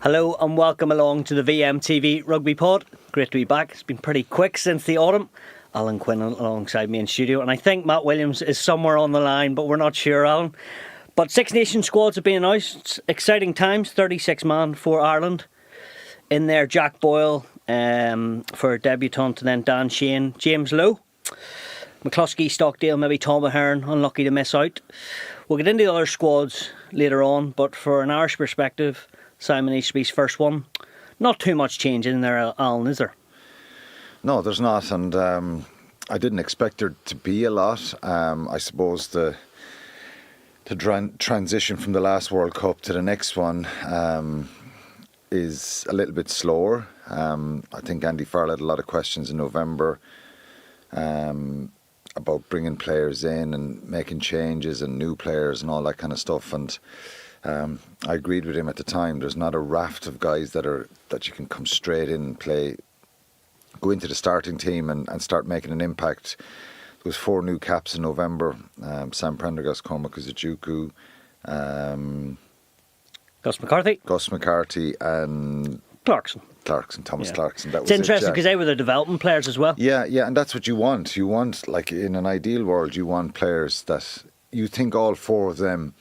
Hello and welcome along to the VMTV Rugby Pod. Great to be back. It's been pretty quick since the autumn. Alan Quinlan alongside me in studio, and I think Matt Williams is somewhere on the line, but we're not sure, Alan. But Six Nations squads have been announced. Exciting times. 36 man for Ireland. In there, Jack Boyle for debutant, and then Dan Sheehan, James Lowe, McCluskey, Stockdale, maybe Tom Ahern, unlucky to miss out. We'll get into the other squads later on, but for an Irish perspective, Simon Easterby's first one. Not too much change in there, Alan, is there? No, there's not, and I didn't expect there to be a lot. I suppose the transition from the last World Cup to the next one is a little bit slower. I think Andy Farrell had a lot of questions in November about bringing players in and making changes and new players and all that kind of stuff, and I agreed with him at the time. There's not a raft of guys that you can come straight in and play, go into the starting team and start making an impact. There was 4 new caps in November. Sam Prendergast, Cormac Uzujuku, Gus McCarthy and Clarkson, Thomas Clarkson. That it's interesting because they were the development players as well. Yeah, and that's what you want. You want, like in an ideal world, you want players that you think all 4 of them.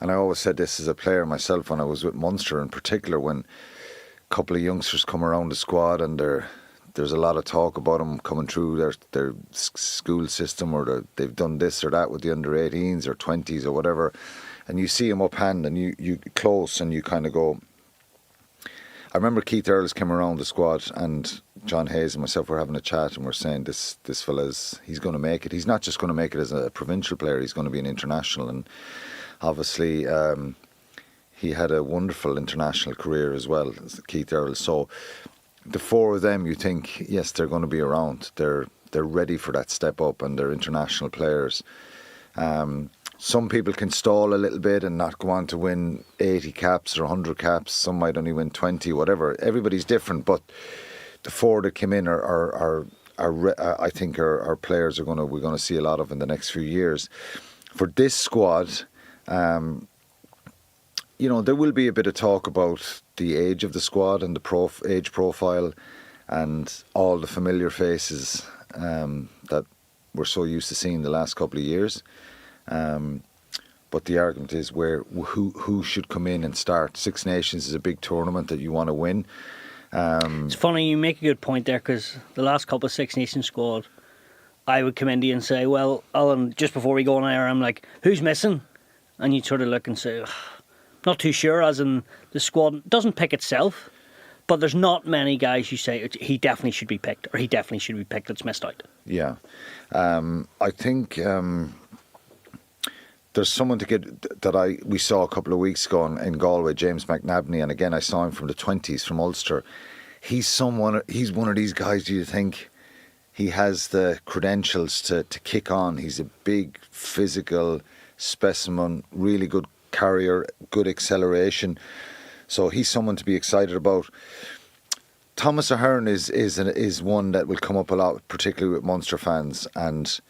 And I always said this as a player myself when I was with Munster in particular, when a couple of youngsters come around the squad and there's a lot of talk about them coming through their school system, or they've done this or that with the under-18s or 20s or whatever, and you see them up hand and you close and you kind of go. I remember Keith Earls came around the squad and John Hayes and myself were having a chat and we're saying this fella's, he's going to make it. He's not just going to make it as a provincial player, he's going to be an international. And obviously, he had a wonderful international career as well, Keith Earls. So the 4 of them, you think, yes, they're going to be around. They're ready for that step up, and they're international players. Some people can stall a little bit and not go on to win 80 caps or 100 caps. Some might only win 20, whatever. Everybody's different, but the 4 that came in I think are players we're going to see a lot of in the next few years. For this squad, there will be a bit of talk about the age of the squad and the age profile and all the familiar faces that we're so used to seeing the last couple of years. But the argument is who should come in and start. Six Nations is a big tournament that you want to win. It's funny, you make a good point there, because the last couple of Six Nations squad, I would come in to you and say, well, Alan, just before we go on air, I'm like, who's missing? And you'd sort of look and say, not too sure, as in the squad doesn't pick itself, but there's not many guys you say he definitely should be picked, or he definitely should be picked that's missed out. Yeah. I think there's someone that we saw a couple of weeks ago in Galway, James McNabney, and again I saw him from the 20s from Ulster. He's one of these guys you think he has the credentials to kick on. He's a big physical specimen, really good carrier, good acceleration. So he's someone to be excited about. Thomas Ahern is one that will come up a lot, particularly with Munster fans. And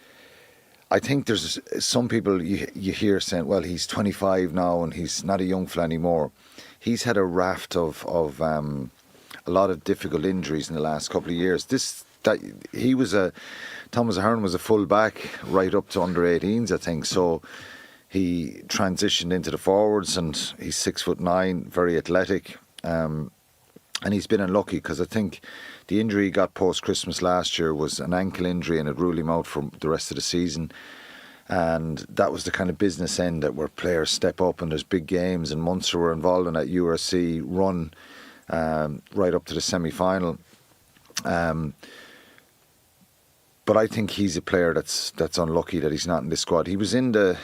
I think there's some people you hear saying, well, he's 25 now and he's not a young fella anymore. He's had a raft of a lot of difficult injuries in the last couple of years. Thomas Ahern was a full back right up to under 18s, I think. So he transitioned into the forwards, and he's 6'9", very athletic, and he's been unlucky because I think the injury he got post-Christmas last year was an ankle injury, and it ruled him out for the rest of the season. And that was the kind of business end where players step up and there's big games, and Munster were involved in that URC run right up to the semi-final. But I think he's a player that's unlucky that he's not in this squad. He was in the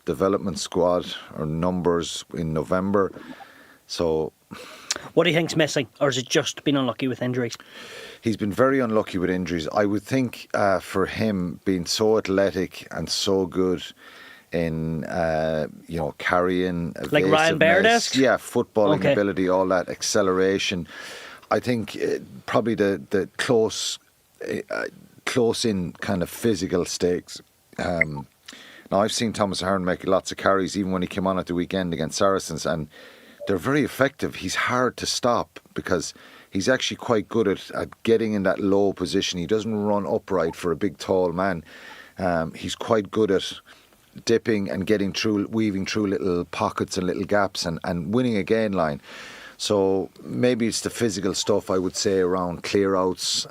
development squad or numbers in November. So, what do you think's missing, or has it just been unlucky with injuries? He's been very unlucky with injuries. I would think for him being so athletic and so good in carrying, like Ryan Baird-esque? Yeah, footballing ability, all that acceleration. I think probably the close in kind of physical stakes. Now, I've seen Thomas Ahern make lots of carries even when he came on at the weekend against Saracens, and they're very effective. He's hard to stop because he's actually quite good at getting in that low position. He doesn't run upright for a big, tall man. He's quite good at dipping and getting through, weaving through little pockets and little gaps and winning a gain line. So maybe it's the physical stuff, I would say, around clear-outs,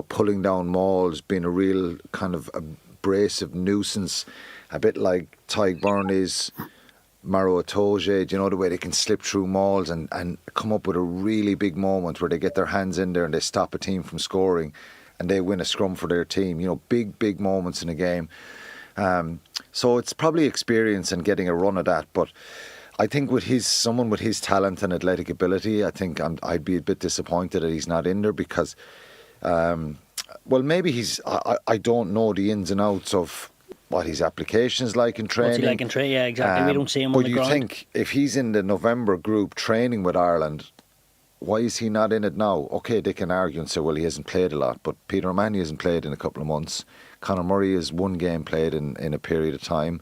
pulling down mauls, being a real kind of abrasive nuisance, a bit like Tyg Byrne is, Maro Itoje, the way they can slip through mauls and come up with a really big moment where they get their hands in there and they stop a team from scoring and they win a scrum for their team. Big moments in a game. So it's probably experience and getting a run at that. But I think with someone with his talent and athletic ability, I think I'd be a bit disappointed that he's not in there because, maybe I don't know the ins and outs of what his application's like in training. What's he like in training? Yeah, exactly. We don't see him on the ground. But you think if he's in the November group training with Ireland, why is he not in it now? Okay, they can argue and say, well, he hasn't played a lot, but Peter O'Mahony hasn't played in a couple of months. Conor Murray has one game played in a period of time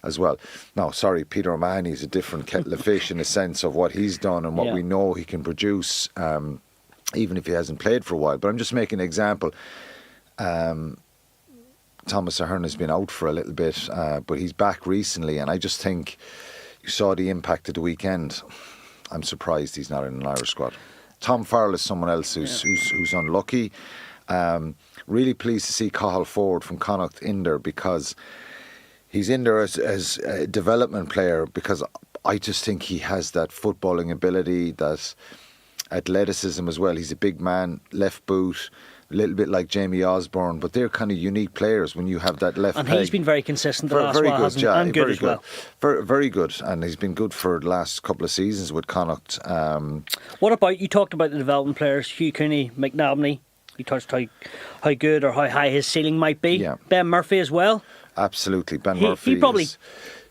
as well. Now, sorry, Peter O'Mahony is a different kettle of fish in the sense of what he's done and what we know he can produce, even if he hasn't played for a while. But I'm just making an example. Thomas Ahern has been out for a little bit, but he's back recently, and I just think you saw the impact of the weekend. I'm surprised he's not in an Irish squad. Tom Farrell is someone else who's unlucky. Really pleased to see Cathal Ford from Connacht in there because he's in there as a development player because I just think he has that footballing ability, that athleticism as well. He's a big man, left boot, a little bit like Jamie Osborne, but they're kind of unique players when you have that left and peg. He's been very consistent the last while, hasn't he? And good as well. Very good, and he's been good for the last couple of seasons with Connacht. What about, you talked about the development players, Hugh Cooney, McNabney. You touched how good or how high his ceiling might be. Yeah. Ben Murphy as well. Absolutely, Ben Murphy. He probably...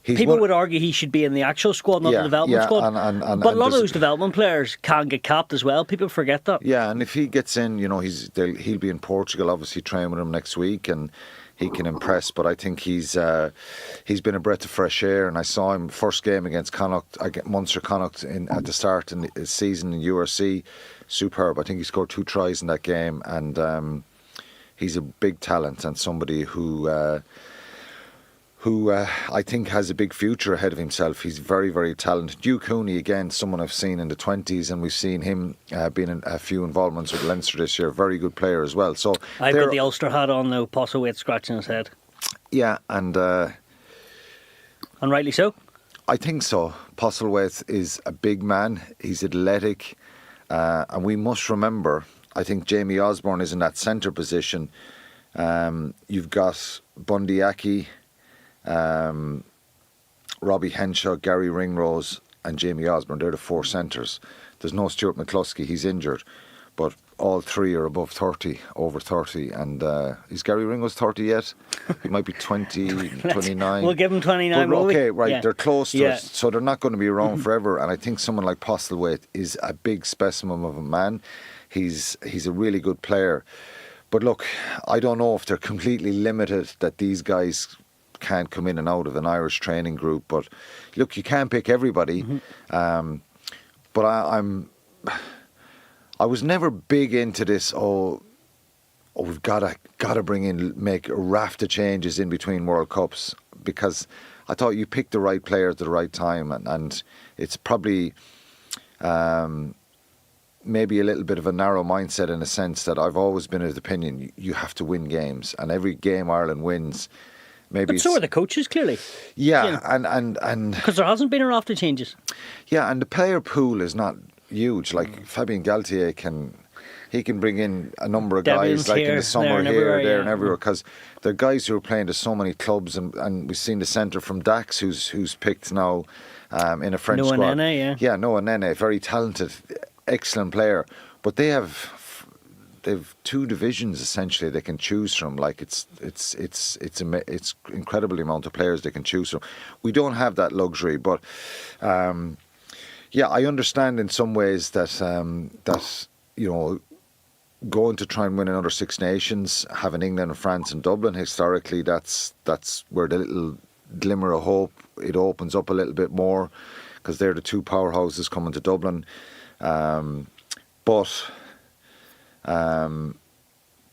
People would argue he should be in the actual squad, not the development squad. But a lot of those development players can get capped as well. People forget that. Yeah, and if he gets in, he'll be in Portugal, obviously training with him next week, and he can impress. But I think he's been a breath of fresh air, and I saw him first game against Munster Connacht at the start in his season in URC. Superb. I think he scored 2 tries in that game, and he's a big talent and somebody who I think has a big future ahead of himself. He's very, very talented. Hugh Cooney, again, someone I've seen in the 20s, and we've seen him being in a few involvements with Leinster this year. Very good player as well. So I've got the Ulster hat on now, Postlethwaite scratching his head. Yeah, and rightly so. I think so. Postlethwaite is a big man. He's athletic. And we must remember, I think Jamie Osborne is in that centre position. You've got Bundy Aki, Robbie Henshaw, Gary Ringrose and Jamie Osborne. They're the 4 centres. There's no Stuart McCluskey, he's injured, but all 3 are above 30, over 30. And is Gary Ringrose 30 yet? He might be 20, 29. We'll give him 29, but, okay, we? right, Yeah. They're close to us, so they're not going to be around forever. And I think someone like Postlethwaite is a big specimen of a man. He's a really good player. But look, I don't know if they're completely limited, that these guys can't come in and out of an Irish training group. But look, you can't pick everybody. But I was never big into this. We've got to make a raft of changes in between World Cups, because I thought you picked the right players at the right time, and it's probably maybe a little bit of a narrow mindset, in a sense that I've always been of the opinion you have to win games, and every game Ireland wins. But so are the coaches, clearly. Yeah, and because there hasn't been a raft of changes. Yeah, and the player pool is not huge. Like Fabien Galtier can bring in a number of guys, like in the summer, here, there, and everywhere. Because they're guys who are playing to so many clubs, and we've seen the centre from Dax, who's picked now in a French squad. Noah Nene, yeah. Noah Nene, very talented, excellent player. But they've 2 divisions essentially they can choose from. Like it's incredible amount of players they can choose from. We don't have that luxury, but I understand in some ways that going to try and win another 6 Nations, having England and France and Dublin historically, that's where the little glimmer of hope, it opens up a little bit more. because they're the two powerhouses coming to Dublin.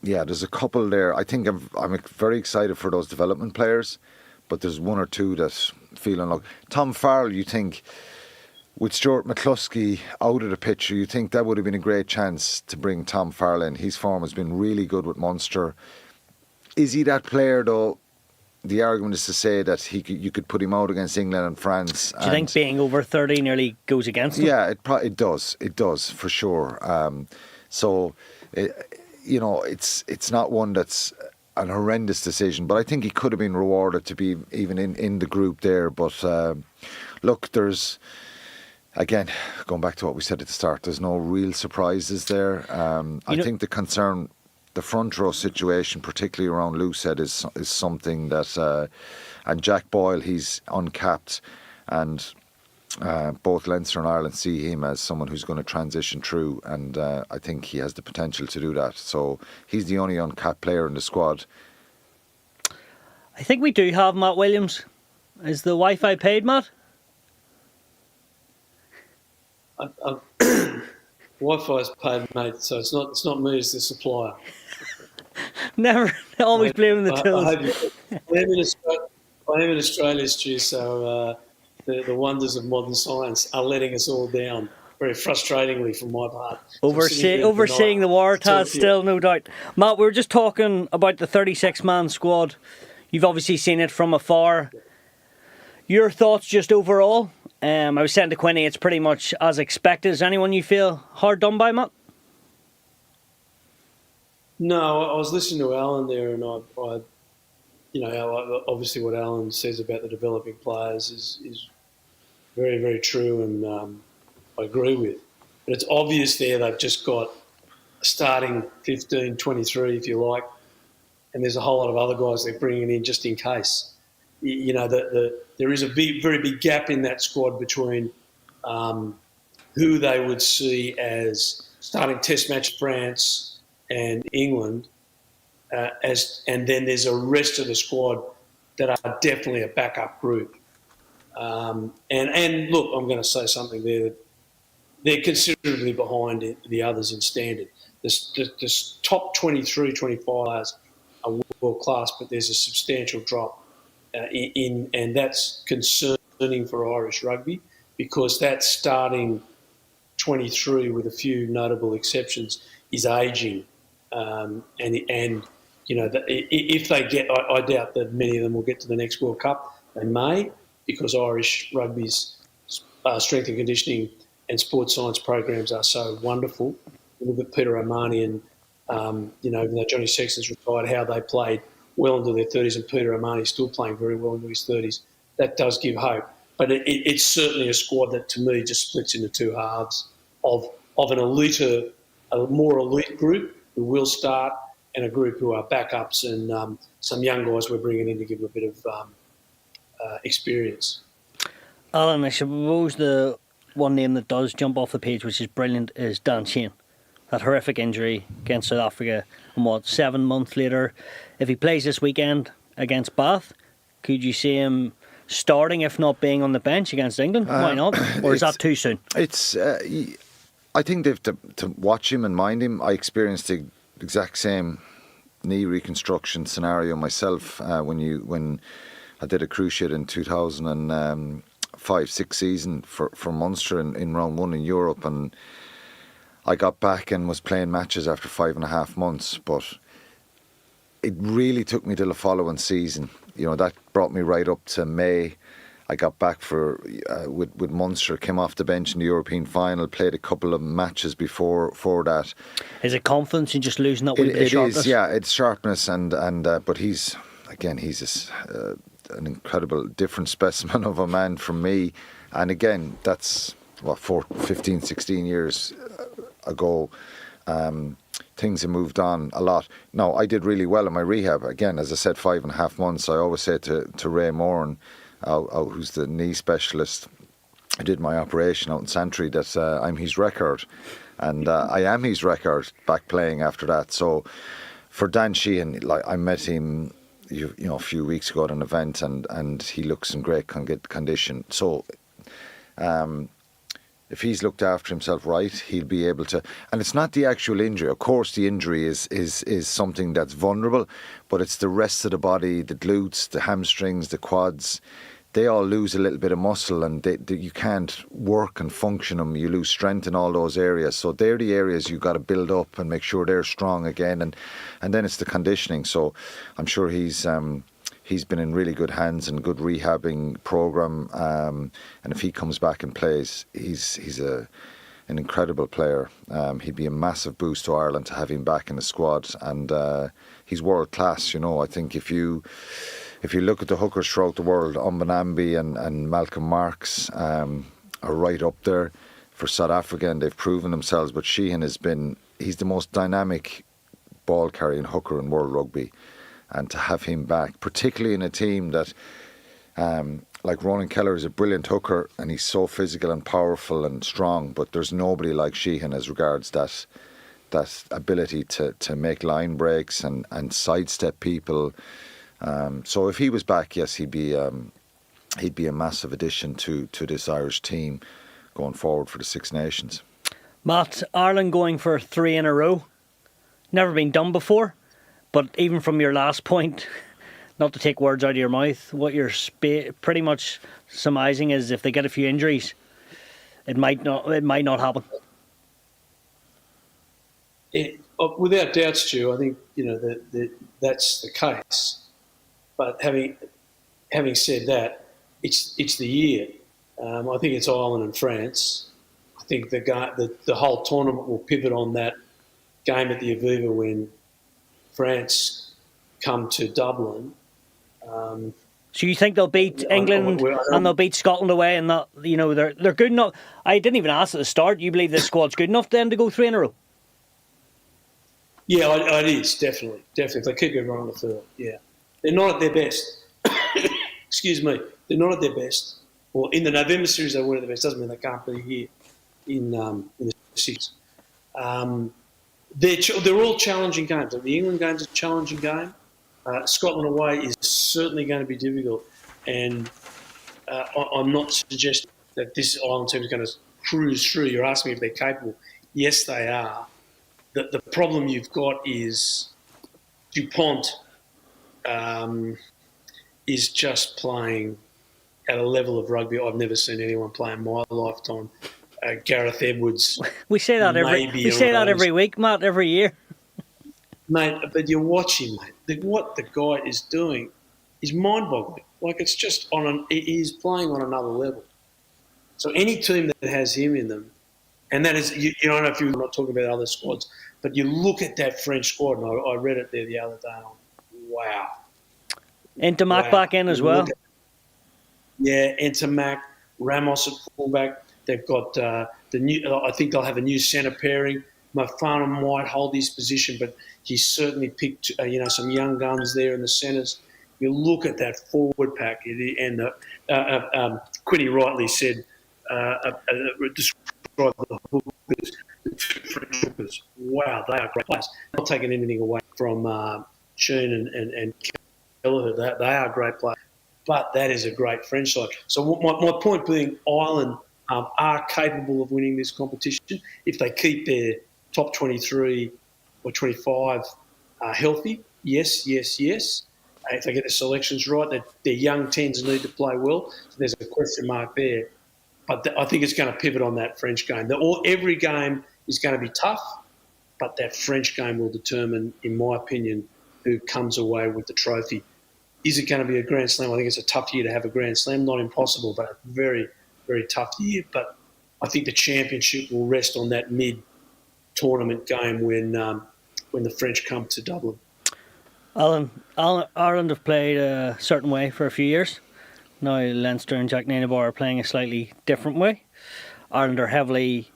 There's a couple there. I think I'm very excited for those development players, but there's one or two that feeling like Tom Farrell. You think with Stuart McCluskey out of the picture, you think that would have been a great chance to bring Tom Farrell in. His form has been really good with Munster. Is he that player though? The argument is to say that you could put him out against England and France. Do you think being over 30 nearly goes against him? Yeah, it does. It does for sure. It's not one that's an horrendous decision, but I think he could have been rewarded to be even in the group there. But look, there's, again, going back to what we said at the start, there's no real surprises there. I think the concern, the front row situation, particularly around Loosehead, is something that, and Jack Boyle, he's uncapped, and both Leinster and Ireland see him as someone who's going to transition through, and I think he has the potential to do that. So he's the only uncapped player in the squad. I think we do have Matt Williams. Is the Wi-Fi paid, Matt? Wi-Fi is paid, mate, so it's not me as the supplier. Never, always blaming the tools. I am in Australia, Stu, so the wonders of modern science are letting us all down, very frustratingly from my part. Overseeing the war task still, no doubt. Matt, we were just talking about the 36-man squad. You've obviously seen it from afar. Your thoughts just overall? I was saying to Quinny, it's pretty much as expected. Is anyone you feel hard done by, Matt? No, I was listening to Alan there, and I obviously what Alan says about the developing players is very, very true, and I agree with. But it's obvious there they've just got a starting 15, 23, if you like, and there's a whole lot of other guys they're bringing in just in case. There is a very big gap in that squad between who they would see as starting Test match France and England, and then there's a rest of the squad that are definitely a backup group. And look, I'm going to say something there. They're considerably behind the others in standard. The top 23, 25 players are world class, but there's a substantial drop and that's concerning for Irish rugby, because that starting 23, with a few notable exceptions, is ageing. If they get, I doubt that many of them will get to the next World Cup. They may, because Irish rugby's strength and conditioning and sports science programs are so wonderful. You look at Peter O'Mahony and, even though Johnny Sexton's retired, how they played well into their 30s, and Peter O'Mahony's still playing very well into his 30s. That does give hope. But it's certainly a squad that, to me, just splits into two halves of an a more elite group who will start, and a group who are backups, and some young guys we're bringing in to give them a bit of experience. Alan, I suppose the one name that does jump off the page, which is brilliant, is Dan Sheehan. That horrific injury against South Africa, and 7 months later, if he plays this weekend against Bath, could you see him starting, if not being on the bench against England? Why not? Or is that too soon? It's. I think they've to watch him and mind him. I experienced the exact same knee reconstruction scenario myself when I did a cruciate in 2005-06 season for Munster in round one in Europe, and I got back and was playing matches after 5.5 months, but it really took me till the following season. That brought me right up to May. I got back with Munster, came off the bench in the European final, played a couple of matches before that. Is it confidence in just losing that wee bit of sharpness? It is, yeah, it's sharpness, but he's an incredible different specimen of a man from me. And again, that's 15, 16 years ago. Things have moved on a lot. Now, I did really well in my rehab. Again, as I said, 5.5 months. I always say to Ray Moran, who's the knee specialist, I did my operation out in Santry, that I'm his record. And I am his record back playing after that. So for Dan Sheehan, I met him a few weeks ago at an event, and he looks in great condition. So If he's looked after himself right, he'll be able to. And it's not the actual injury. Of course, the injury is something that's vulnerable, but it's the rest of the body, the glutes, the hamstrings, the quads. They all lose a little bit of muscle, and you can't work and function them. You lose strength in all those areas. So they're the areas you've got to build up and make sure they're strong again. And then it's the conditioning. So I'm sure he's been in really good hands and good rehabbing program. And if he comes back and plays, he's an incredible player. He'd be a massive boost to Ireland to have him back in the squad. And he's world class. I think if you look at the hookers throughout the world, Mbonambi and Malcolm Marks are right up there for South Africa, and they've proven themselves. But Sheehan he's the most dynamic ball carrying hooker in world rugby. And to have him back, particularly in a team that, like Ronan Keller is a brilliant hooker, and he's so physical and powerful and strong, but there's nobody like Sheehan as regards that ability to make line breaks and sidestep people. So if he was back, yes, he'd be a massive addition to this Irish team going forward for the Six Nations. Matt, Ireland going for 3 in a row. Never been done before. But even from your last point, not to take words out of your mouth, what you're pretty much surmising is if they get a few injuries, it might not happen. Without doubt, Stu, I think that's the case. But having said that, it's the year. I think it's Ireland and France. I think the whole tournament will pivot on that game at the Aviva when France come to Dublin. So you think they'll beat England and they'll beat Scotland away, and that they're good enough? I didn't even ask at the start. You believe this squad's good enough then to go 3 in a row? Yeah, it is definitely. If they keep everyone on the field, yeah, they're not at their best. Excuse me, they're not at their best. Well, in the November series they were at their best. Doesn't mean they can't be here in the six. They're all challenging games. The England game's a challenging game. Scotland away is certainly going to be difficult. And I'm not suggesting that this Ireland team is going to cruise through. You're asking me if they're capable. Yes, they are. The problem you've got is DuPont is just playing at a level of rugby I've never seen anyone play in my lifetime. Gareth Edwards. We say that every week, Matt, every year. Mate, but you watch him, mate. What the guy is doing is mind-boggling. Like, it's just he's playing on another level. So any team that has him in them, and that is, you don't know if you're not talking about other squads, but you look at that French squad, and I read it there the other day, and wow. Intermac back in as well. Intermac, Ramos at fullback. They've got I think they'll have a new centre pairing. Mofana might hold his position, but he's certainly picked, some young guns there in the centres. You look at that forward pack, and Quinny rightly said, describe the hookers, the 2 French hookers. Wow, they are great players. Not taking anything away from Sheehan and Kelleher. They are great players. But that is a great French side. So my point being, Ireland are capable of winning this competition if they keep their top 23 or 25 healthy. Yes. If they get the selections right, their young 10s need to play well. So there's a question mark there. But I think it's going to pivot on that French game. Every game is going to be tough, but that French game will determine, in my opinion, who comes away with the trophy. Is it going to be a Grand Slam? I think it's a tough year to have a Grand Slam. Not impossible, but a very, very tough year. But I think the championship will rest on that mid-tournament game when the French come to Dublin. Alan, Ireland have played a certain way for a few years. Now Leinster and Jack Nainabar are playing a slightly different way. Ireland are heavily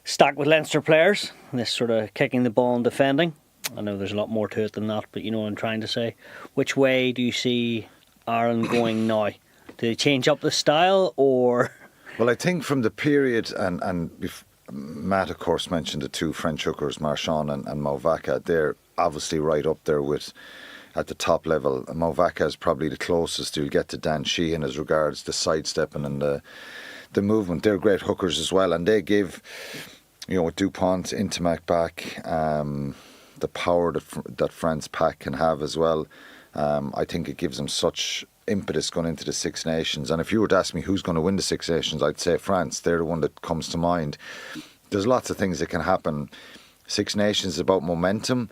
stacked with Leinster players. This sort of kicking the ball and defending. I know there's a lot more to it than that, but you know what I'm trying to say. Which way do you see Ireland going now? Do they change up the style, or...? Well, I think from the period, and Matt, of course, mentioned the 2 French hookers, Marchand and Mauvaka. They're obviously right up there at the top level. Mauvaka is probably the closest you'll get to Dan Sheehan as regards the sidestepping and the the movement. They're great hookers as well, and they give, with Dupont, Intimac back, the power that France pack can have as well. I think it gives them such impetus going into the Six Nations. And if you were to ask me who's going to win the Six Nations, I'd say France. They're the one that comes to mind. There's lots of things that can happen. Six Nations is about momentum.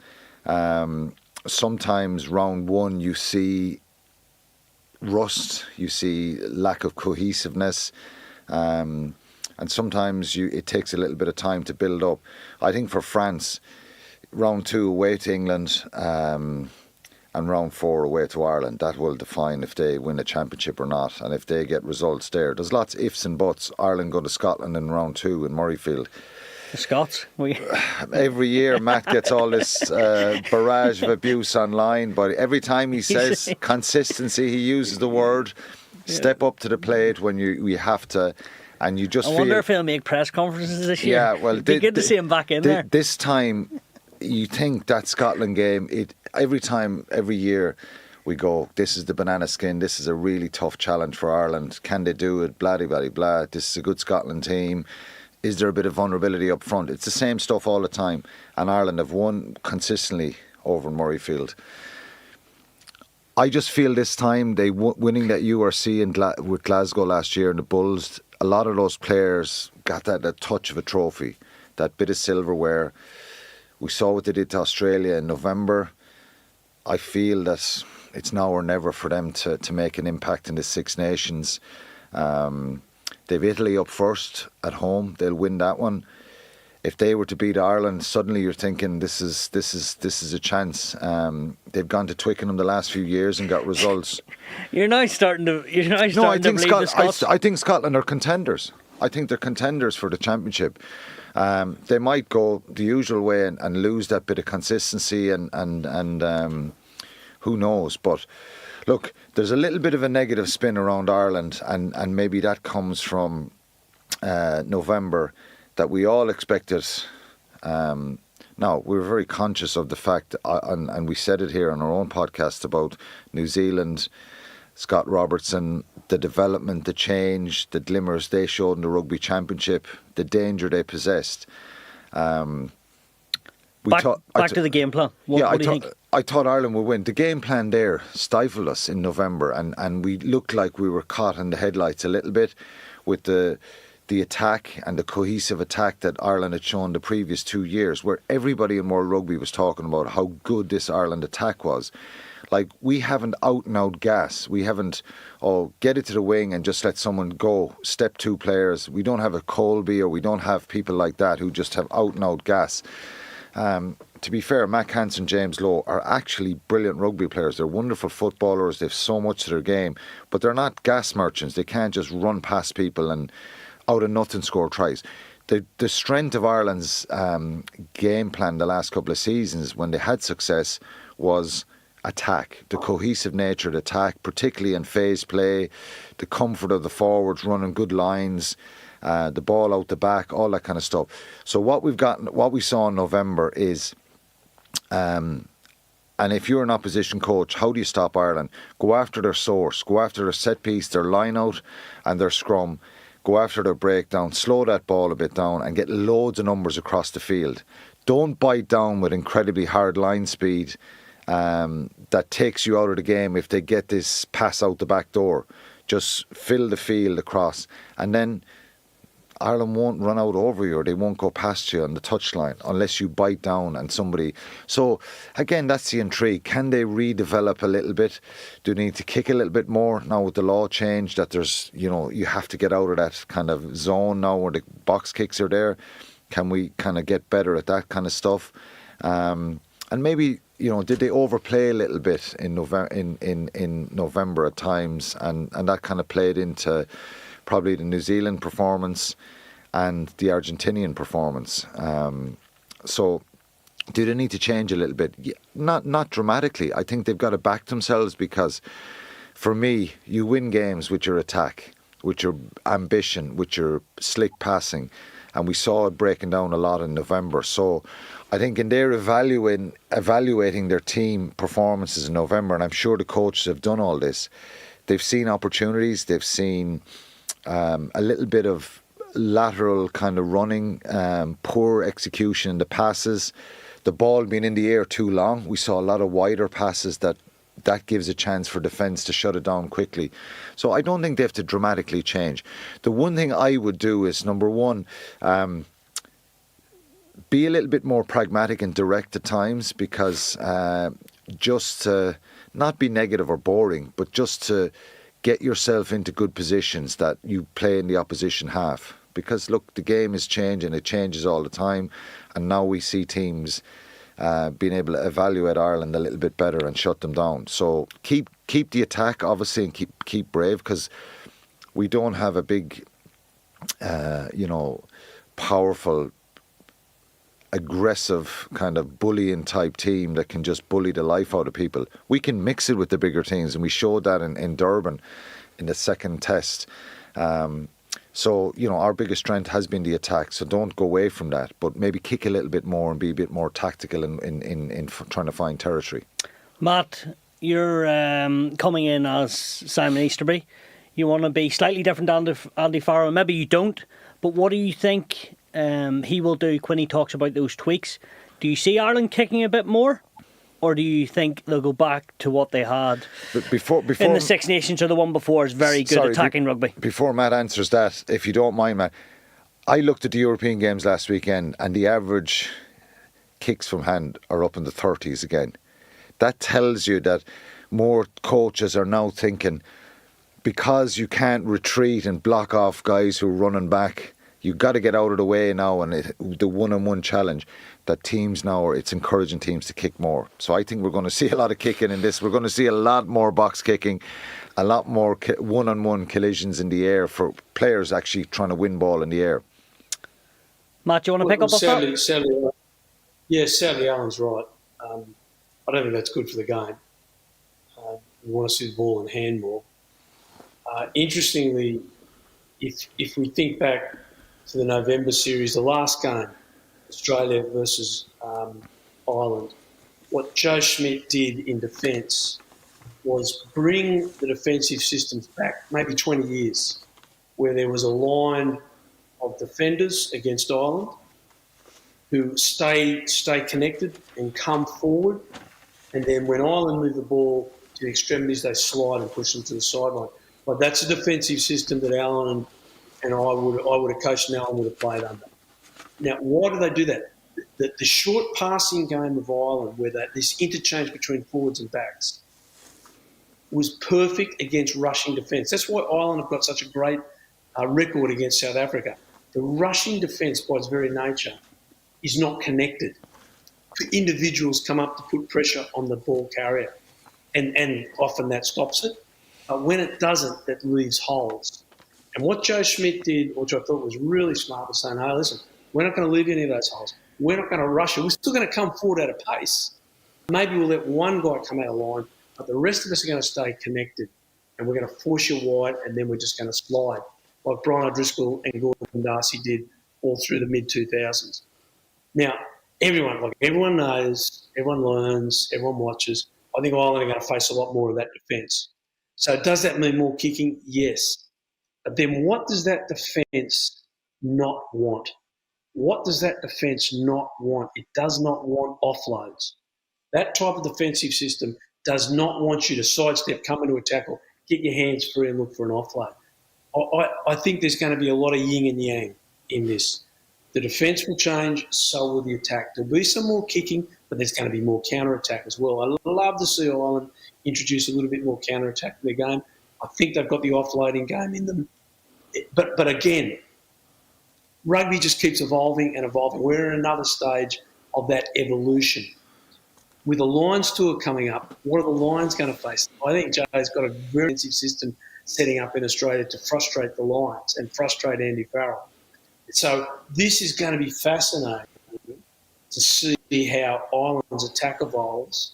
Sometimes round one you see rust, you see lack of cohesiveness, and sometimes it takes a little bit of time to build up. I think for France, round 2 away to England, and round 4 away to Ireland, that will define if they win a championship or not, and if they get results there. There's lots of ifs and buts. Ireland go to Scotland in round 2 in Murrayfield. The Scots. Every year Matt gets all this barrage of abuse online, but every time he says consistency, he uses the word step up to the plate when we have to, and you just I wonder if he'll make press conferences this year. Yeah, well, it'd be good to see him back in there. This time, you think that Scotland game, every year we go, this is the banana skin, this is a really tough challenge for Ireland. Can they do it? Blah, blah, blah, blah. This is a good Scotland team. Is there a bit of vulnerability up front? It's the same stuff all the time. And Ireland have won consistently over in Murrayfield. I just feel this time, winning that URC with Glasgow last year and the Bulls, a lot of those players got that touch of a trophy, that bit of silverware. We saw what they did to Australia in November. I feel that it's now or never for them to make an impact in the Six Nations. They've Italy up first at home. They'll win that one. If they were to beat Ireland, suddenly you're thinking this is a chance. They've gone to Twickenham the last few years and got results. You're now starting to believe the Scots. I think Scotland are contenders. I think they're contenders for the championship. They might go the usual way and lose that bit of consistency and who knows. But look, there's a little bit of a negative spin around Ireland, and maybe that comes from November, that we all expected. Now, we were very conscious of the fact, and we said it here on our own podcast about New Zealand, Scott Robertson, the development, the change, the glimmers they showed in the Rugby Championship, the danger they possessed. Back to the game plan. What do you think? I thought Ireland would win. The game plan there stifled us in November, and we looked like we were caught in the headlights a little bit with the attack and the cohesive attack that Ireland had shown the previous 2 years, where everybody in World Rugby was talking about how good this Ireland attack was. Like, we haven't out-and-out gas. We haven't, get it to the wing and just let someone go, step 2 players. We don't have a Colby, or we don't have people like that who just have out-and-out gas. To be fair, Matt Hansen, James Lowe are actually brilliant rugby players. They're wonderful footballers. They've so much to their game, but they're not gas merchants. They can't just run past people and out of nothing score tries. The strength of Ireland's game plan the last couple of seasons, when they had success, was attack, the cohesive nature of the attack, particularly in phase play, the comfort of the forwards running good lines, the ball out the back, all that kind of stuff. So what we saw in November is, and if you're an opposition coach, how do you stop Ireland? Go after their source, go after their set piece, their line out and their scrum, go after their breakdown, slow that ball a bit down and get loads of numbers across the field. Don't bite down with incredibly hard line speed that takes you out of the game if they get this pass out the back door. Just fill the field across, and then Ireland won't run out over you, or they won't go past you on the touchline unless you bite down and somebody. So again, that's the intrigue. Can they redevelop a little bit? Do they need to kick a little bit more now with the law change that there's, you have to get out of that kind of zone now where the box kicks are there? Can we kind of get better at that kind of stuff? And maybe, did they overplay a little bit in November at times, and that kind of played into probably the New Zealand performance and the Argentinian performance. So do they need to change a little bit? Yeah, not dramatically. I think they've got to back themselves, because for me, you win games with your attack, with your ambition, with your slick passing, and we saw it breaking down a lot in November. So I think in their evaluating their team performances in November, and I'm sure the coaches have done all this, they've seen opportunities, they've seen a little bit of lateral kind of running, poor execution in the passes, the ball being in the air too long. We saw a lot of wider passes that gives a chance for defence to shut it down quickly. So I don't think they have to dramatically change. The one thing I would do is, number one, be a little bit more pragmatic and direct at times, because just to not be negative or boring, but just to get yourself into good positions that you play in the opposition half. Because look, the game is changing, it changes all the time, and now we see teams being able to evaluate Ireland a little bit better and shut them down. So keep the attack, obviously, and keep brave, because we don't have a big, powerful, aggressive kind of bullying type team that can just bully the life out of people. We can mix it with the bigger teams, and we showed that in Durban in the second test. So, our biggest strength has been the attack, so don't go away from that, but maybe kick a little bit more and be a bit more tactical in trying to find territory. Matt, you're coming in as Simon Easterby. You want to be slightly different than Andy Farrell. Maybe you don't, but what do you think he will do when he talks about those tweaks? Do you see Ireland kicking a bit more? Or do you think they'll go back to what they had before in the Six Nations, or the one before is very good attacking rugby? Before Matt answers that, if you don't mind, Matt, I looked at the European games last weekend, and the average kicks from hand are up in the 30s again. That tells you that more coaches are now thinking, because you can't retreat and block off guys who are running back, you've got to get out of the way now, and the one-on-one challenge, that teams now, it's encouraging teams to kick more. So I think we're going to see a lot of kicking in this. We're going to see a lot more box kicking, a lot more one-on-one collisions in the air for players actually trying to win ball in the air. Matt, do you want to pick up on that? Sadly, Alan's right. I don't think that's good for the game. We want to see the ball in hand more. Interestingly, if we think back to the November series, the last game, Australia versus Ireland, what Joe Schmidt did in defence was bring the defensive systems back maybe 20 years, where there was a line of defenders against Ireland who stay connected and come forward, and then when Ireland move the ball to the extremities, they slide and push them to the sideline. But that's a defensive system that Alan and I would have coached, and Alan would have played under. Now, why do they do that? The short passing game of Ireland, where this interchange between forwards and backs, was perfect against rushing defence. That's why Ireland have got such a great record against South Africa. The rushing defence, by its very nature, is not connected. Individuals come up to put pressure on the ball carrier, and often that stops it. But when it doesn't, that leaves holes. And what Joe Schmidt did, which I thought was really smart, was saying, hey, listen, we're not going to leave any of those holes. We're not going to rush it. We're still going to come forward at a pace. Maybe we'll let one guy come out of line, but the rest of us are going to stay connected, and we're going to force you wide, and then we're just going to slide, like Brian O'Driscoll and Gordon Darcy did all through the mid-2000s. Now, everyone knows, everyone learns, everyone watches. I think Ireland are going to face a lot more of that defence. So does that mean more kicking? Yes. But then what does that defence not want? What does that defence not want? It does not want offloads. That type of defensive system does not want you to sidestep, come into a tackle, get your hands free and look for an offload. I think there's going to be a lot of yin and yang in this. The defence will change, so will the attack. There'll be some more kicking, but there's going to be more counter-attack as well. I'd love to see Ireland introduce a little bit more counter-attack to their game. I think they've got the offloading game in them. But again, rugby just keeps evolving and evolving. We're in another stage of that evolution. With the Lions tour coming up, what are the Lions going to face? I think Joe's got a very expensive system setting up in Australia to frustrate the Lions and frustrate Andy Farrell. So this is going to be fascinating to see how Ireland's attack evolves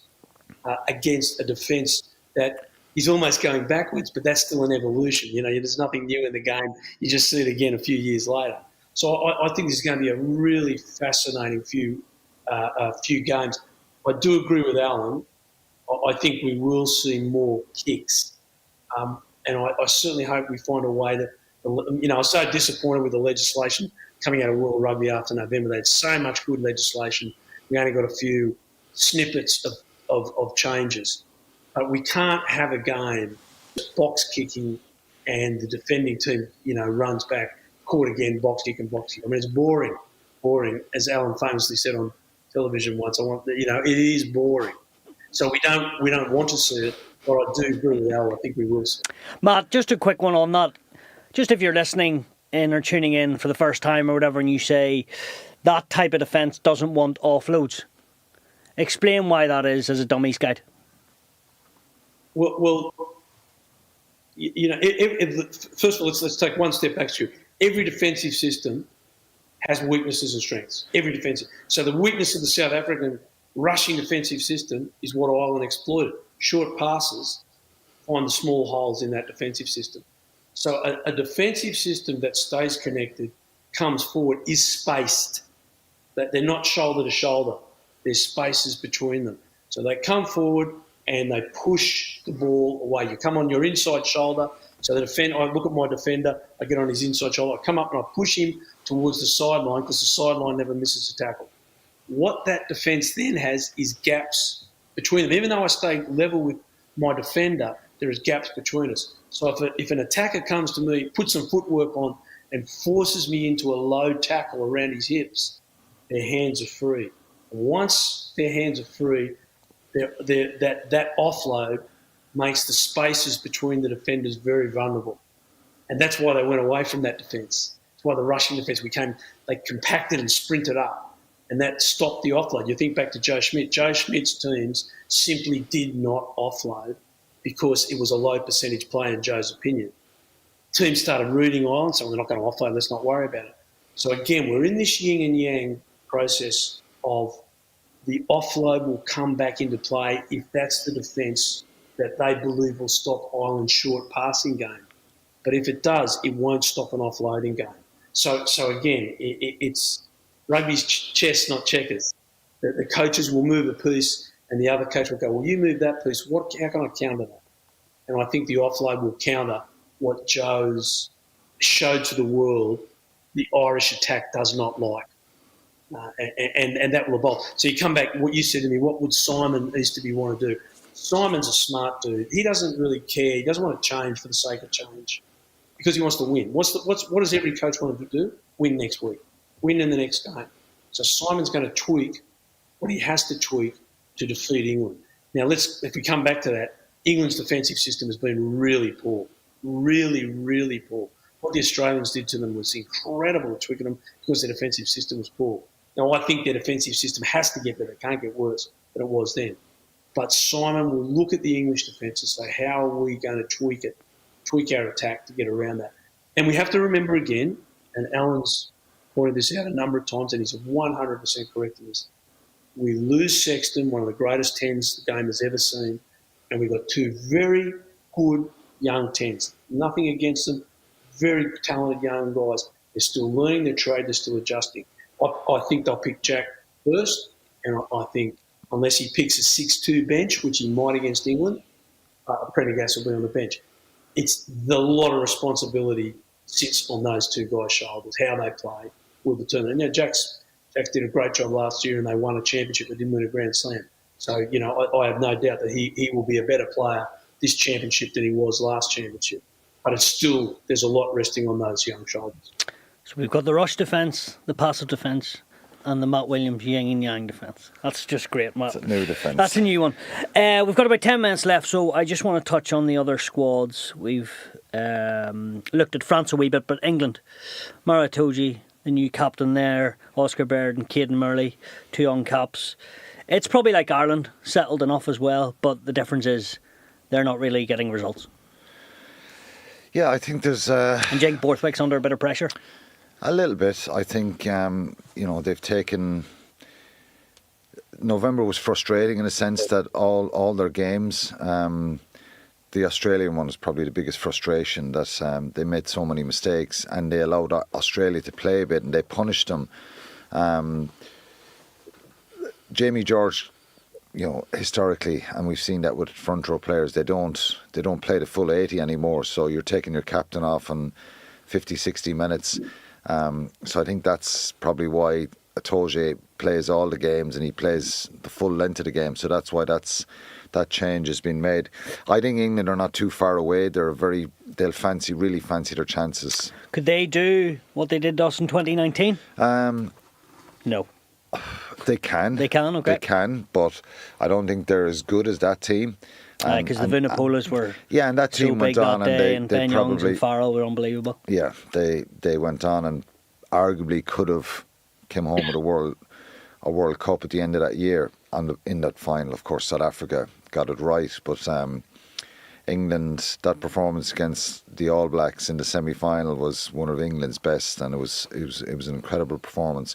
against a defence that is almost going backwards, but that's still an evolution. You know, there's nothing new in the game. You just see it again a few years later. So I think this is going to be a really fascinating few games. I do agree with Alan. I think we will see more kicks. And I certainly hope we find a way I was so disappointed with the legislation coming out of World Rugby after November. They had so much good legislation. We only got a few snippets of changes. But we can't have a game box kicking and the defending team, runs back, caught again, box kick and box kick. I mean, it's boring. As Alan famously said on television once, it is boring. So we don't want to see it, but I do agree with Al. I think we will see it. Matt, just a quick one on that. Just if you're listening in or tuning in for the first time or whatever, and you say that type of defence doesn't want offloads, explain why that is as a dummies guide. Well, first of all, let's take one step back, Stu. Every defensive system has weaknesses and strengths. Every defensive. So the weakness of the South African rushing defensive system is what Ireland exploited. Short passes find the small holes in that defensive system. So a defensive system that stays connected, comes forward, is spaced. That they're not shoulder to shoulder. There's spaces between them. So they come forward and they push the ball away. You come on your inside shoulder. So I look at my defender, I get on his inside shoulder, I come up and I push him towards the sideline because the sideline never misses a tackle. What that defence then has is gaps between them. Even though I stay level with my defender, there is gaps between us. So if an attacker comes to me, puts some footwork on and forces me into a low tackle around his hips, their hands are free. And once their hands are free, that offload makes the spaces between the defenders very vulnerable. And that's why they went away from that defence. That's why the rushing defence they compacted and sprinted up. And that stopped the offload. You think back to Joe Schmidt. Joe Schmidt's teams simply did not offload because it was a low percentage play in Joe's opinion. Teams started rooting Ireland, so we're not going to offload, let's not worry about it. So again, we're in this yin and yang process of the offload will come back into play if that's the defence that they believe will stop Ireland's short passing game. But if it does, it won't stop an offloading game. So again, it's rugby's chess, not checkers. The coaches will move a piece and the other coach will go, well, you move that piece. How can I counter that? And I think the offload will counter what Joe's showed to the world the Irish attack does not like. And that will evolve. So you come back, what you said to me, what would Simon Easterby want to do? Simon's a smart dude. He doesn't really care. He doesn't want to change for the sake of change because he wants to win. What does every coach want to do? Win next week. Win in the next game. So Simon's going to tweak what he has to tweak to defeat England. Now, if we come back to that, England's defensive system has been really poor. Really, really poor. What the Australians did to them was incredible at tweaking them because their defensive system was poor. Now, I think their defensive system has to get better. It can't get worse than it was then. But Simon will look at the English defence and say, how are we going to tweak our attack to get around that? And we have to remember again, and Alan's pointed this out a number of times, and he's 100% correct in this. We lose Sexton, one of the greatest 10s the game has ever seen, and we've got two very good young 10s. Nothing against them, very talented young guys. They're still learning their trade, they're still adjusting. I think they'll pick Jack first, and I think unless he picks a 6-2 bench, which he might against England, Prendergast will be on the bench. It's the lot of responsibility sits on those two guys' shoulders. How they play will determine. And now Jack's did a great job last year, and they won a championship. They didn't win a Grand Slam. So, I have no doubt that he will be a better player this championship than he was last championship. But it's still, there's a lot resting on those young shoulders. So we've got the rush defence, the passive defence, and the Matt Williams yin and yang defence. That's just great, Matt. That's a new defence. That's a new one. We've got about 10 minutes left, so I just want to touch on the other squads. We've looked at France a wee bit, but England, Mara Itoje, the new captain there, Oscar Baird and Caden Murley, two young caps. It's probably like Ireland, settled enough as well, but the difference is they're not really getting results. Yeah, I think there's... And Jake Borthwick's under a bit of pressure. A little bit. I think, they've taken... November was frustrating in a sense that all their games, the Australian one was probably the biggest frustration, that they made so many mistakes and they allowed Australia to play a bit and they punished them. Jamie George, historically, and we've seen that with front row players, they don't play the full 80 anymore, so you're taking your captain off and 50, 60 minutes. So I think that's probably why Itoje plays all the games and he plays the full length of the game. So that's why that change has been made. I think England are not too far away. They'll really fancy their chances. Could they do what they did to us in 2019? No. They can. They can, okay. They can, but I don't think they're as good as that team. Because the Vunipolas were and that team went on and they Ben probably... Youngs and Farrell were unbelievable. Yeah, they went on and arguably could have came home with a World Cup at the end of that year. And in that final, of course, South Africa got it right. But England, that performance against the All Blacks in the semi-final was one of England's best, and it was an incredible performance.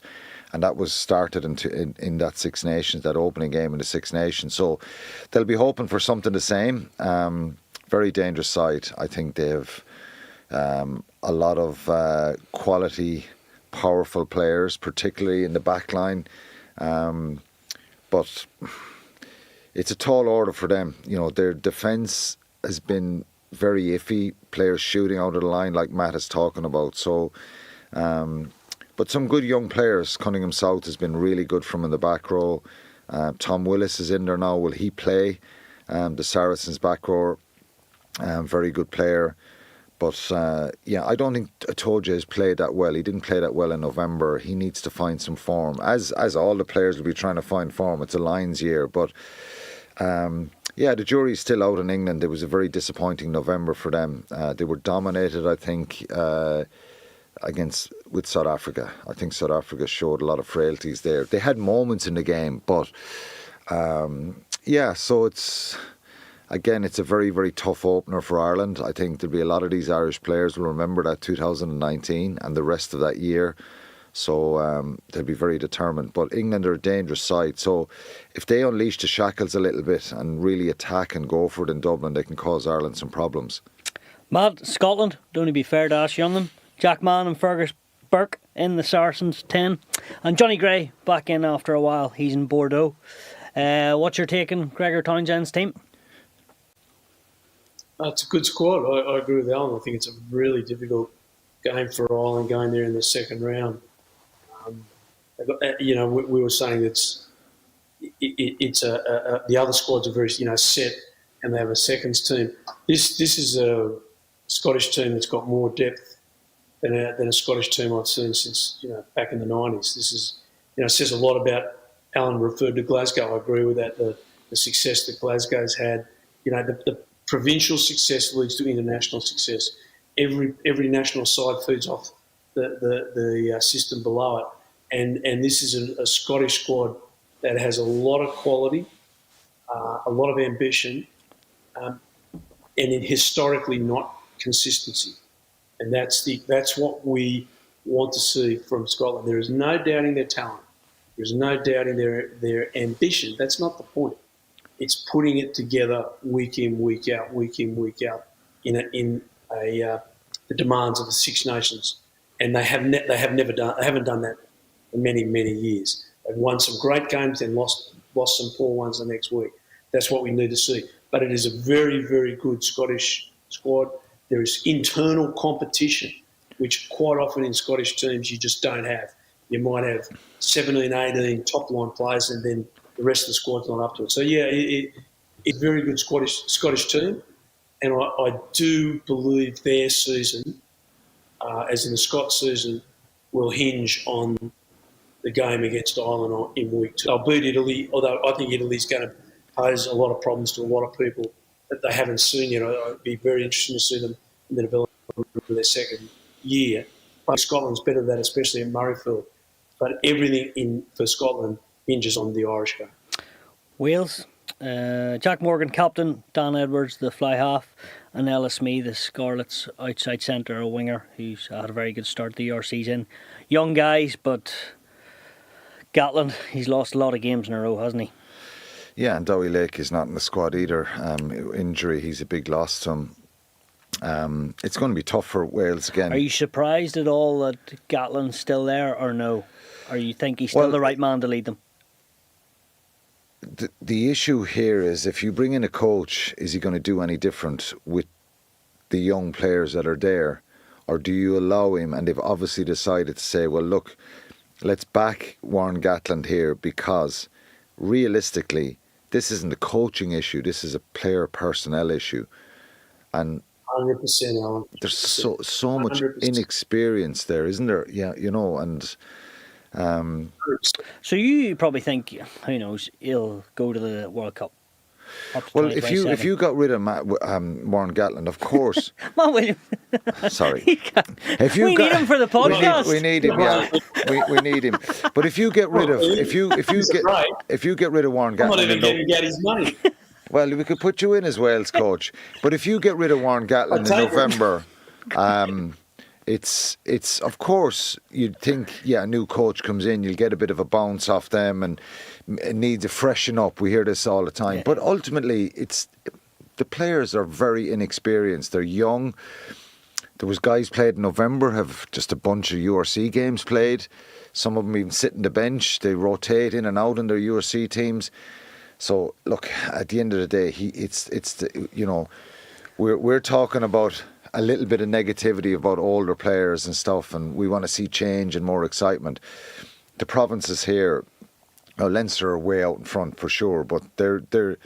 And that was started in that Six Nations, that opening game in the Six Nations. So they'll be hoping for something the same. Very dangerous side. I think they have a lot of quality, powerful players, particularly in the back line. But it's a tall order for them. Their defence has been very iffy. Players shooting out of the line, like Matt is talking about. So, but some good young players. Cunningham South has been really good from in the back row. Tom Willis is in there now. Will he play? The Saracens back row, very good player. But I don't think Itoje has played that well. He didn't play that well in November. He needs to find some form, as all the players will be trying to find form. It's a Lions year, but the jury's still out in England. It was a very disappointing November for them. They were dominated, I think, with South Africa. I think South Africa showed a lot of frailties there. They had moments in the game, but so it's... Again, it's a very, very tough opener for Ireland. I think there'll be a lot of these Irish players will remember that 2019 and the rest of that year. So they'll be very determined. But England are a dangerous side. So if they unleash the shackles a little bit and really attack and go for it in Dublin, they can cause Ireland some problems. Matt, Scotland, don't only be fair to ask you on them. Jack Mann and Fergus Burke in the Saracens 10. And Johnny Gray back in after a while. He's in Bordeaux. What's your take on Gregor Townsend's team? It's a good squad. I agree with Alan. I think it's a really difficult game for Ireland going there in the second round. We were saying it's the other squads are very set, and they have a seconds team. This is a Scottish team that's got more depth than a Scottish team I've seen since back in the 90s. This is says a lot about. Alan referred to Glasgow. I agree with that. The success that Glasgow's had. The provincial success leads to international success. Every national side feeds off the system below it, and this is a Scottish squad that has a lot of quality, a lot of ambition, and historically not consistency, and that's what we want to see from Scotland. There is no doubting their talent. There's no doubting their ambition. That's not the point. It's putting it together week in, week out, in the demands of the Six Nations, and they haven't done that for many, many years. They've won some great games, then lost some poor ones the next week. That's what we need to see. But it is a very, very good Scottish squad. There is internal competition, which quite often in Scottish teams you just don't have. You might have 17, 18 top-line players, and then the rest of the squad's not up to it. So, it's a very good Scottish team, and I do believe their season, as in the Scots season, will hinge on the game against Ireland in week 2. They'll beat Italy, although I think Italy's going to pose a lot of problems to a lot of people that they haven't seen yet. I'd be very interested to see them in the development of their second year. But Scotland's better than that, especially at Murrayfield. But everything for Scotland hinges on the Irish game. Wales, Jack Morgan captain, Dan Edwards the fly half, and Ellis Mee the Scarlets outside centre, a winger who's had a very good start to the ERC's season. Young guys, but Gatland, he's lost a lot of games in a row, hasn't he? Yeah, and Dowie Lake is not in the squad either. Injury, he's a big loss to him. It's going to be tough for Wales again. Are you surprised at all that Gatland's still there, or no? Or you think he's still the right man to lead them? The issue here is, if you bring in a coach, is he going to do any different with the young players that are there, or do you allow him? And they've obviously decided to say, well, look, let's back Warren Gatland here, because realistically, this isn't a coaching issue. This is a player personnel issue. And 100%, Alan. there's so much 100%. inexperience there, isn't there? Yeah, and So you probably think, who knows, he'll go to the World Cup. Well, if you got rid of Warren Gatland, of course. Matt Williams. Sorry. If you need him for the podcast. We need him. Yeah, we need him. But if you get rid of if you get rid of Warren Gatland, I'm not even getting get his money. Well, we could put you in as Wales coach. But if you get rid of Warren Gatland in November, it's of course you'd think, a new coach comes in, you'll get a bit of a bounce off them, and it needs a freshen up. We hear this all the time. Yeah. But ultimately, the players are very inexperienced. They're young. There was guys played in November, have just a bunch of URC games played. Some of them even sit in the bench. They rotate in and out in their URC teams. So look, at the end of the day, we're talking about a little bit of negativity about older players and stuff, and we want to see change and more excitement. The provinces here, Leinster are way out in front for sure, but the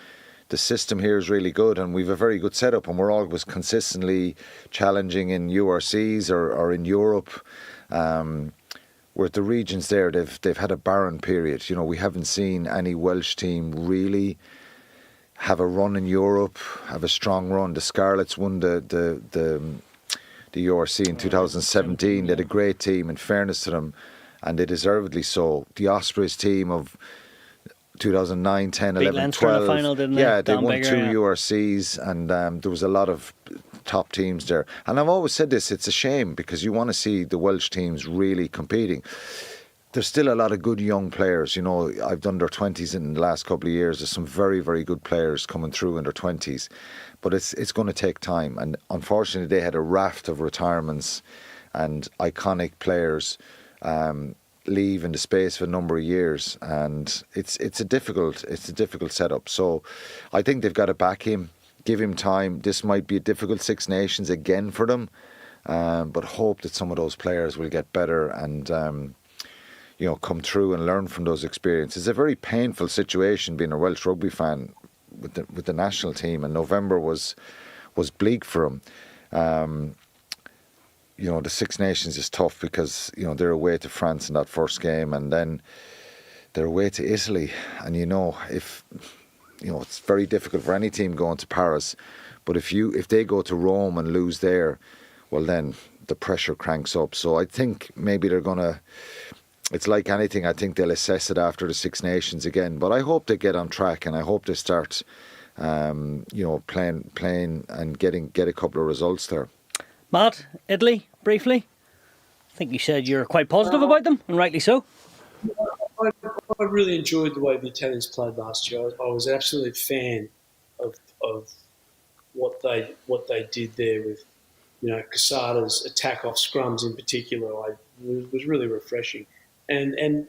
system here is really good, and we've a very good setup, and we're always consistently challenging in URCs or in Europe. Where the regions there, they've had a barren period. We haven't seen any Welsh team really have a run in Europe, have a strong run. The Scarlets won the URC in 2017. They had a great team, in fairness to them, and they deservedly so. The Ospreys team of 2009, 10, 11, 12. In the final, didn't they? Yeah, they won two URCs, and there was a lot of top teams there. And I've always said this, it's a shame, because you want to see the Welsh teams really competing. There's still a lot of good young players. I've done their 20s in the last couple of years. There's some very, very good players coming through in their 20s. But it's going to take time. And unfortunately, they had a raft of retirements and iconic players leave in the space of a number of years. And it's a difficult setup. So I think they've got to back him, give him time. This might be a difficult Six Nations again for them. But hope that some of those players will get better and come through and learn from those experiences. It's a very painful situation being a Welsh rugby fan with the national team, and November was bleak for them. The Six Nations is tough because they're away to France in that first game, and then they're away to Italy, and if it's very difficult for any team going to Paris, but if they go to Rome and lose there, well then the pressure cranks up. So I think maybe they're going to. It's like anything, I think they'll assess it after the Six Nations again. But I hope they get on track, and I hope they start, playing and get a couple of results there. Matt, Italy, briefly. I think you said you're quite positive about them, and rightly so. I really enjoyed the way the Italians played last year. I was an absolute fan of what they did there with, Casada's attack off scrums in particular. It was really refreshing. And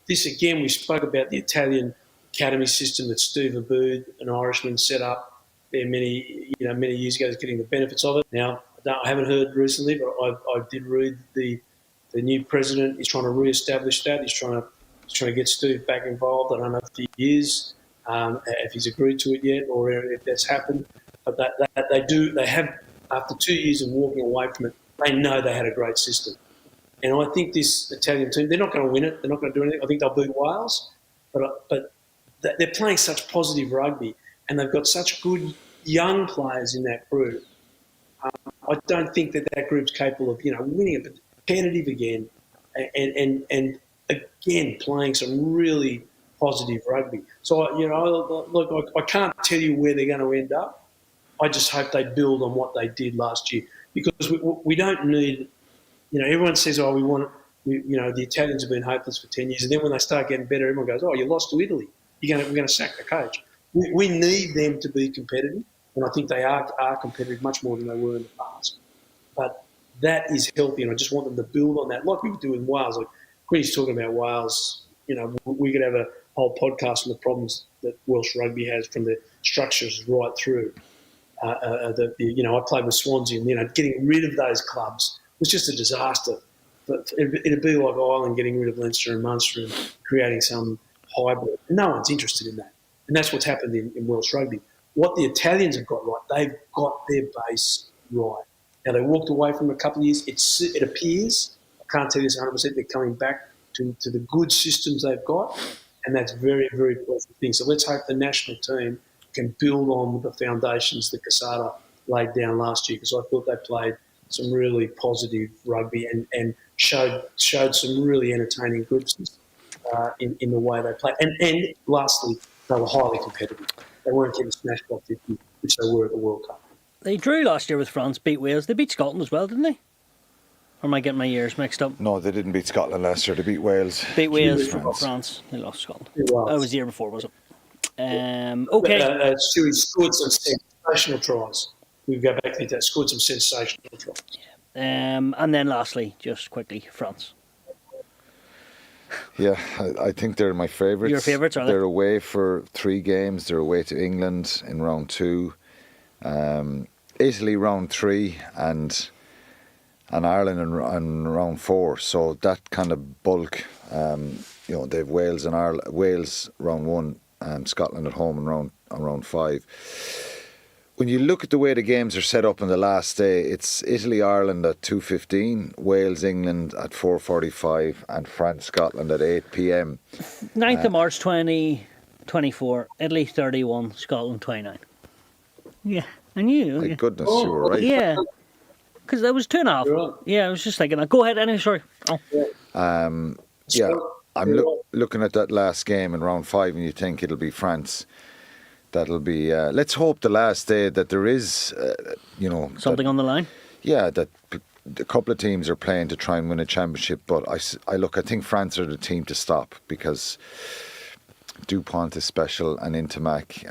this again, we spoke about the Italian academy system that Steve Abood, an Irishman, set up there many years ago, is getting the benefits of it. Now, I haven't heard recently, but I did read the new president is trying to re-establish that. He's trying to get Steve back involved. I don't know if he is, if he's agreed to it yet, or if that's happened. But they have, after 2 years of walking away from it, they know they had a great system. And I think this Italian team, they're not going to win it. They're not going to do anything. I think they'll beat Wales. But they're playing such positive rugby, and they've got such good young players in that group. I don't think that group's capable of, winning it, but competitive again, and again playing some really positive rugby. So, look, I can't tell you where they're going to end up. I just hope they build on what they did last year, because we don't need. Everyone says, we want, the Italians have been hopeless for 10 years. And then when they start getting better, everyone goes, you lost to Italy. We're going to sack the coach. We need them to be competitive. And I think they are competitive much more than they were in the past. But that is healthy. And I just want them to build on that, like we do in Wales. Like Queen's talking about Wales, we could have a whole podcast on the problems that Welsh rugby has, from the structures right through. I played with Swansea, and getting rid of those clubs was just a disaster. But it'd be like Ireland getting rid of Leinster and Munster and creating some hybrid. No one's interested in that, and that's what's happened in Welsh rugby. What the Italians have got right, they've got their base right. Now, they walked away from a couple of years. It appears, I can't tell you this 100%, they're coming back to the good systems they've got, and that's very, very pleasant thing. So let's hope the national team can build on the foundations that Casada laid down last year, because I thought they played some really positive rugby and showed some really entertaining glimpses in the way they played. And lastly, they were highly competitive. They weren't getting smashed by 50, which they were at the World Cup. They drew last year with France, beat Wales. They beat Scotland as well, didn't they? Or am I getting my years mixed up? No, they didn't beat Scotland last year. They beat Wales. Beat Wales, France. They lost Scotland. It was the year before, was it? Okay. Stewie scored some sensational tries. We go back to that. Scored some sensational tries. Yeah. And then lastly, just quickly, France. Yeah, I think they're my favourites. Your favourites, are they? They're away for 3 games. They're away to England in round 2, Italy round 3, and Ireland in round 4. So that kind of bulk, they've Wales and Wales round 1, and Scotland at home in round 5. When you look at the way the games are set up on the last day, it's Italy-Ireland at 2:15, Wales-England at 4:45, and France-Scotland at 8 p.m. 9th of March 2024, Italy 31, Scotland 29. Yeah, I knew. My goodness, you were right. Yeah, because that was 2.5. Right. Yeah, I was just thinking that. Go ahead, anyway, sorry. Oh. Yeah, I'm looking at that last game in round 5, and you think it'll be France. That'll be. Let's hope the last day that there is, something on the line. Yeah, that a couple of teams are playing to try and win a championship. But I think France are the team to stop, because Dupont is special and Intermac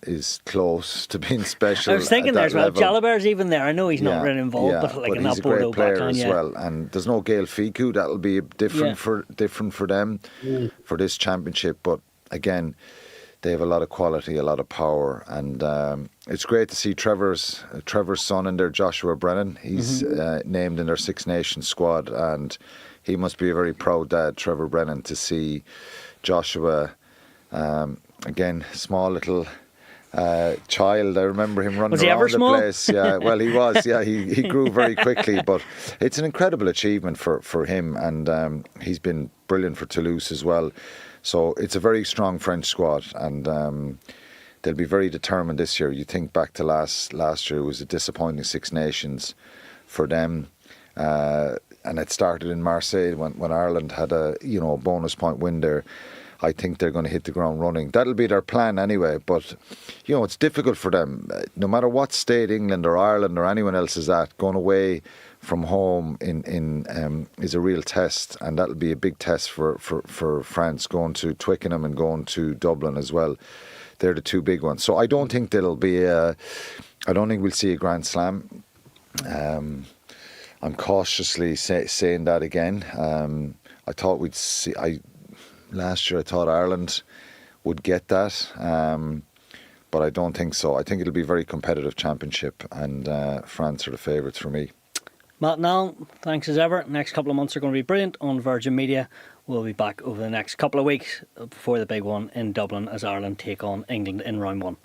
is close to being special. I was thinking there as well. level. Jalabert's even there. I know he's not really involved, but but in he's that a great Bordeaux player backline, as well. And there's no Gael Fiku. That'll be different for them for this championship. But again, they have a lot of quality, a lot of power, and it's great to see Trevor's son in there, Joshua Brennan. He's named in their Six Nations squad, and he must be a very proud dad, Trevor Brennan, to see Joshua. Again, small little child. I remember him running around the place. Yeah, well, he was. Yeah, he grew very quickly, but it's an incredible achievement for him, and he's been brilliant for Toulouse as well. So it's a very strong French squad, and they'll be very determined this year. You think back to last year, it was a disappointing Six Nations for them, and it started in Marseille when Ireland had a bonus point win there. I think they're going to hit the ground running. That'll be their plan anyway, but it's difficult for them. No matter what state England or Ireland or anyone else is at, going away from home is a real test, and that'll be a big test for France, going to Twickenham and going to Dublin as well. They're the 2 big ones. So I don't think there'll be I don't think we'll see a Grand Slam. I'm cautiously saying that again. I thought we'd see. Last year I thought Ireland would get that, but I don't think so. I think it'll be a very competitive championship, and France are the favourites for me. Matt and Alan, thanks as ever. Next couple of months are going to be brilliant on Virgin Media. We'll be back over the next couple of weeks before the big one in Dublin as Ireland take on England in round 1.